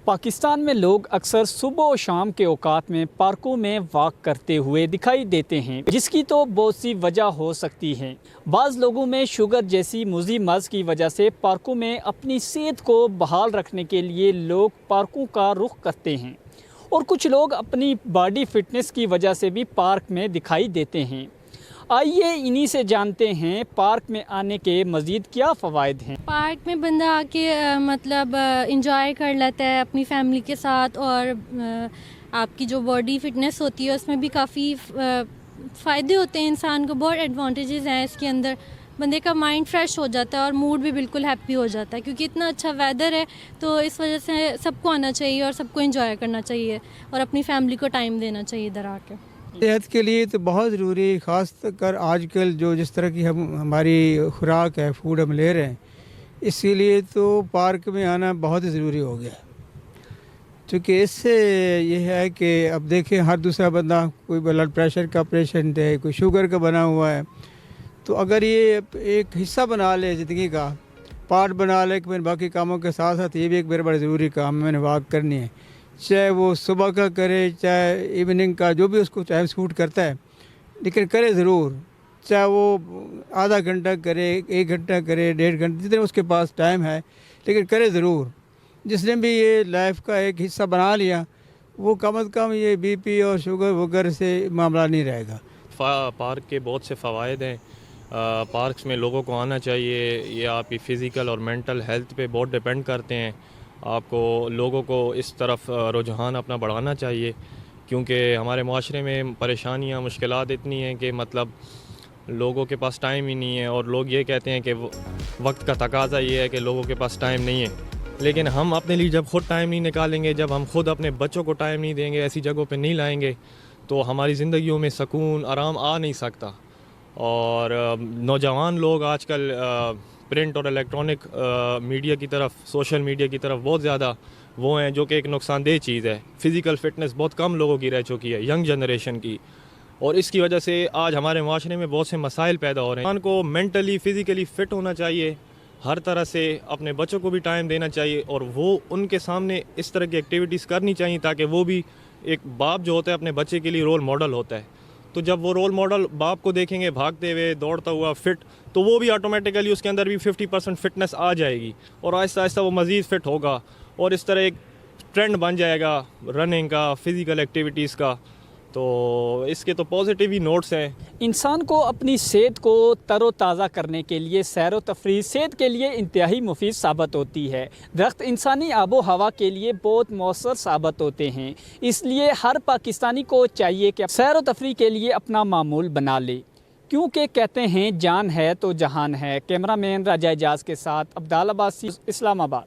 پاکستان میں لوگ اکثر صبح و شام کے اوقات میں پارکوں میں واک کرتے ہوئے دکھائی دیتے ہیں، جس کی تو بہت سی وجہ ہو سکتی ہے۔ بعض لوگوں میں شوگر جیسی مضر مرض کی وجہ سے پارکوں میں اپنی صحت کو بحال رکھنے کے لیے لوگ پارکوں کا رخ کرتے ہیں، اور کچھ لوگ اپنی باڈی فٹنس کی وجہ سے بھی پارک میں دکھائی دیتے ہیں۔ آئیے انہی سے جانتے ہیں پارک میں آنے کے مزید کیا فوائد ہیں۔ پارک میں بندہ آ کے مطلب انجوائے کر لیتا ہے اپنی فیملی کے ساتھ، اور آپ کی جو باڈی فٹنس ہوتی ہے اس میں بھی کافی فائدے ہوتے ہیں، انسان کو بہت ایڈوانٹیجز ہیں اس کے اندر۔ بندے کا مائنڈ فریش ہو جاتا ہے اور موڈ بھی بالکل ہیپی ہو جاتا ہے، کیونکہ اتنا اچھا ویدر ہے، تو اس وجہ سے سب کو آنا چاہیے اور سب کو انجوائے کرنا چاہیے اور اپنی فیملی کو ٹائم دینا چاہیے ادھر آ کے۔ صحت کے لیے تو بہت ضروری، خاص کر آج کل جو جس طرح کی ہماری خوراک ہے، فوڈ ہم لے رہے ہیں، اسی لیے تو پارک میں آنا بہت ضروری ہو گیا، چونکہ اس سے یہ ہے کہ اب دیکھیں ہر دوسرا بندہ کوئی بلڈ پریشر کا پیشنٹ ہے، کوئی شوگر کا بنا ہوا ہے، تو اگر یہ ایک حصہ بنا لے زندگی کا، پارٹ بنا لے کہ میں باقی کاموں کے ساتھ ساتھ یہ بھی ایک میرا بڑا ضروری کام ہے، میں نے واک کرنی ہے، چاہے وہ صبح کا کرے چاہے ایوننگ کا، جو بھی اس کو ٹائم سوٹ کرتا ہے، لیکن کرے ضرور، چاہے وہ آدھا گھنٹہ کرے، 1 گھنٹہ کرے، 1.5 گھنٹہ، جتنے اس کے پاس ٹائم ہے، لیکن کرے ضرور۔ جس نے بھی یہ لائف کا ایک حصہ بنا لیا، وہ کم از کم یہ بی پی اور شوگر وغیرہ سے معاملہ نہیں رہے گا۔ پارک کے بہت سے فوائد ہیں۔ پارکس میں لوگوں کو آنا چاہیے، یہ آپ کی فزیکل اور مینٹل ہیلتھ پہ بہت ڈپینڈ کرتے ہیں۔ آپ کو لوگوں کو اس طرف رجحان اپنا بڑھانا چاہیے، کیونکہ ہمارے معاشرے میں پریشانیاں، مشکلات اتنی ہیں کہ مطلب لوگوں کے پاس ٹائم ہی نہیں ہے، اور لوگ یہ کہتے ہیں کہ وقت کا تقاضا یہ ہے کہ لوگوں کے پاس ٹائم نہیں ہے، لیکن ہم اپنے لیے جب خود ٹائم نہیں نکالیں گے، جب ہم خود اپنے بچوں کو ٹائم نہیں دیں گے، ایسی جگہوں پہ نہیں لائیں گے، تو ہماری زندگیوں میں سکون، آرام آ نہیں سکتا۔ اور نوجوان لوگ آج کل پرنٹ اور الیکٹرانک میڈیا کی طرف، سوشل میڈیا کی طرف بہت زیادہ وہ ہیں، جو کہ ایک نقصان دہ چیز ہے۔ فزیکل فٹنس بہت کم لوگوں کی رہ چکی ہے، ینگ جنریشن کی، اور اس کی وجہ سے آج ہمارے معاشرے میں بہت سے مسائل پیدا ہو رہے ہیں۔ انسان کو مینٹلی، فزیکلی فٹ ہونا چاہیے، ہر طرح سے اپنے بچوں کو بھی ٹائم دینا چاہیے، اور وہ ان کے سامنے اس طرح کی ایکٹیویٹیز کرنی چاہیے تاکہ وہ بھی، ایک باپ جو ہوتا ہے اپنے بچے کے لیے رول ماڈل ہوتا ہے، تو جب وہ رول ماڈل باپ کو دیکھیں گے بھاگتے ہوئے، دوڑتا ہوا، فٹ، تو وہ بھی آٹومیٹیکلی اس کے اندر بھی 50% فٹنس آ جائے گی، اور آہستہ آہستہ وہ مزید فٹ ہوگا، اور اس طرح ایک ٹرینڈ بن جائے گا رننگ کا، فزیکل ایکٹیویٹیز کا۔ تو اس کے تو پازیٹیو ہی نوٹس ہیں۔ انسان کو اپنی صحت کو تر و تازہ کرنے کے لیے سیر و تفریح صحت کے لیے انتہائی مفید ثابت ہوتی ہے۔ درخت انسانی آب و ہوا کے لیے بہت مؤثر ثابت ہوتے ہیں، اس لیے ہر پاکستانی کو چاہیے کہ سیر و تفریح کے لیے اپنا معمول بنا لے، کیونکہ کہتے ہیں جان ہے تو جہان ہے۔ کیمرہ مین راجہ اعجاز کے ساتھ عبدال عباسی، اسلام آباد۔